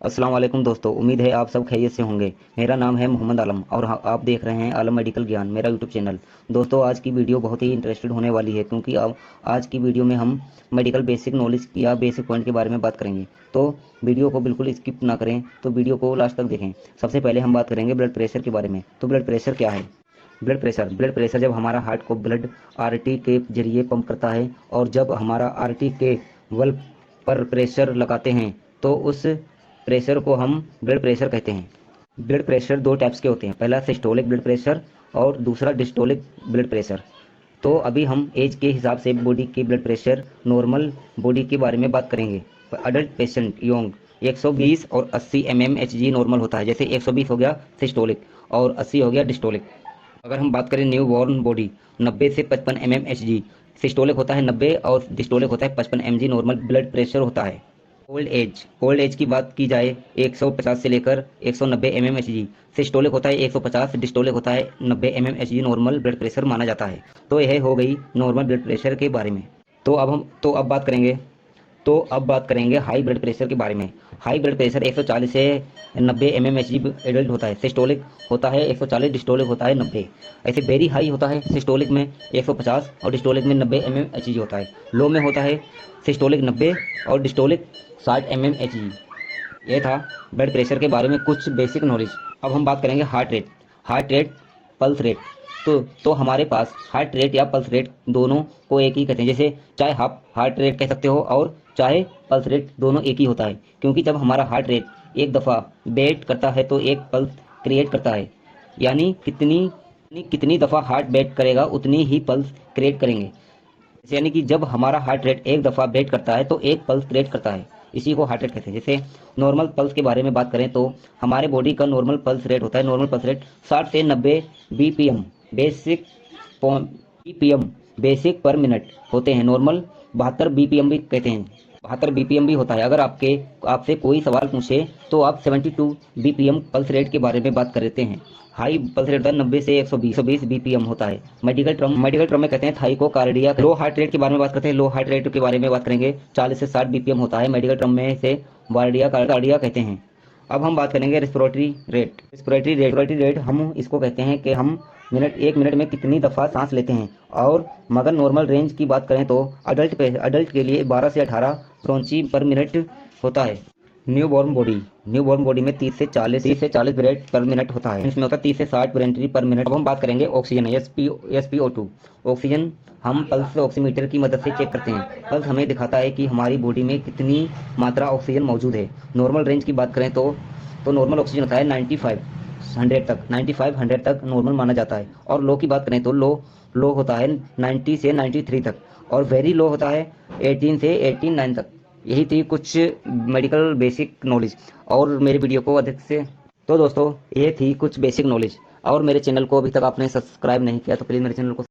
अस्सलाम वालेकुम दोस्तों, उम्मीद है आप सब खैरियत से होंगे। मेरा नाम है मोहम्मद आलम और आप देख रहे हैं आलम मेडिकल ज्ञान, मेरा यूट्यूब चैनल। दोस्तों, आज की वीडियो बहुत ही इंटरेस्टेड होने वाली है क्योंकि अब आज की वीडियो में हम मेडिकल बेसिक नॉलेज या बेसिक पॉइंट के बारे में बात करेंगे। तो वीडियो को बिल्कुल स्किप ना करें, तो वीडियो को लास्ट तक देखें। सबसे पहले हम बात करेंगे ब्लड प्रेशर के बारे में। तो ब्लड प्रेशर क्या है? ब्लड प्रेशर जब हमारा हार्ट को ब्लड आरटी के जरिए पंप करता है और जब हमारा आरटी के वल्व पर प्रेशर लगाते हैं तो उस प्रेशर को हम ब्लड प्रेशर कहते हैं। ब्लड प्रेशर दो टाइप्स के होते हैं, पहला सिस्टोलिक ब्लड प्रेशर और दूसरा डिस्टोलिक ब्लड प्रेशर। तो अभी हम एज के हिसाब से बॉडी के ब्लड प्रेशर नॉर्मल बॉडी के बारे में बात करेंगे। अडल्ट पेशेंट यंग 120 और 80 mmHg नॉर्मल होता है। जैसे 120 हो गया सिस्टोलिक और 80 हो गया डिस्टोलिक। अगर हम बात करें न्यू बॉर्न बॉडी 90 से 55 mmHg सिस्टोलिक होता है 90 और डिस्टोलिक होता है 55 mg नॉर्मल ब्लड प्रेशर होता है। ओल्ड एज की बात की जाए 150 से लेकर 190 mmHg सिस्टोलिक होता है 150, डिस्टोलिक होता है 90 mmHg नॉर्मल ब्लड प्रेशर माना जाता है। तो यह हो गई नॉर्मल ब्लड प्रेशर के बारे में। तो अब बात करेंगे हाई ब्लड प्रेशर के बारे में। हाई ब्लड प्रेशर 140 से 90 mmHg एडल्ट होता है, सिस्टोलिक होता है 140, डिस्टोलिक होता है 90। ऐसे वेरी हाई होता है सिस्टोलिक में 150 और डिस्टोलिक में 90 mmHg होता है। लो में होता है सिस्टोलिक 90 और डिस्टोलिक 60 mmHg। ये था ब्लड प्रेशर के बारे में कुछ बेसिक नॉलेज। अब हम बात करेंगे हार्ट रेट, पल्स रेट। तो हमारे पास हार्ट रेट या पल्स रेट दोनों को एक ही कहते हैं। जैसे चाहे आप हार्ट रेट कह सकते हो और चाहे पल्स रेट, दोनों एक ही होता है। क्योंकि जब हमारा हार्ट रेट एक दफ़ा बीट करता है तो एक पल्स क्रिएट करता है। यानी कितनी दफ़ा हार्ट बीट करेगा उतनी ही पल्स क्रिएट करेंगे। यानी कि जब हमारा हार्ट रेट एक दफ़ा बीट करता है तो एक पल्स क्रिएट करता है, इसी को हार्ट रेट कहते हैं। जैसे नॉर्मल पल्स के बारे में बात करें तो हमारे बॉडी का नॉर्मल पल्स रेट होता है, नॉर्मल पल्स रेट 60 से 90 बीपीएम बीपीएम बेसिक पर मिनट होते हैं। नॉर्मल 72 बीपीएम भी कहते हैं, 72 बीपीएम भी होता है। अगर आपसे कोई सवाल पूछे तो आप 72 बीपीएम पल्स रेट के बारे में बात करते हैं। हाई पल्स रेट होता है 90 से 120 बीपीएम होता है। मेडिकल टर्म में कहते हैं थाई को कार्डिया। लो हार्ट रेट के बारे में बात करते हैं। लो हार्ट रेट के बारे में बात करेंगे 40 से 60 बीपीएम होता है। मेडिकल टर्म में से कार्डिया कहते हैं। अब हम बात करेंगे रेस्पिरेटरी रेट हम इसको कहते हैं कि हम एक मिनट में कितनी दफ़ा सांस लेते हैं। और मगर नॉर्मल रेंज की बात करें तो अडल्ट के लिए 12 से 18 फ्रॉन्ची पर मिनट होता है। न्यू बॉर्न बॉडी में 30 से 40 ब्रेथ पर मिनट होता है। इसमें होता है 30 से 60 ब्रेथ पर मिनट। अब हम बात करेंगे ऑक्सीजन, SpO2। ऑक्सीजन हम पल्स ऑक्सीमीटर की मदद से चेक करते हैं। पल्स हमें दिखाता है कि हमारी बॉडी में कितनी मात्रा ऑक्सीजन मौजूद है। नॉर्मल रेंज की बात करें तो नॉर्मल ऑक्सीजन होता है 95 100 तक नॉर्मल माना जाता है। और लो की बात करें तो लो होता है 90 से 93 तक और वेरी लो होता है 18 से 89 तक। यही थी कुछ मेडिकल बेसिक नॉलेज और मेरे वीडियो को अधिक से। तो दोस्तों, ये थी कुछ बेसिक नॉलेज और मेरे चैनल को अभी तक आपने सब्सक्राइब नहीं किया तो प्लीज़ मेरे चैनल को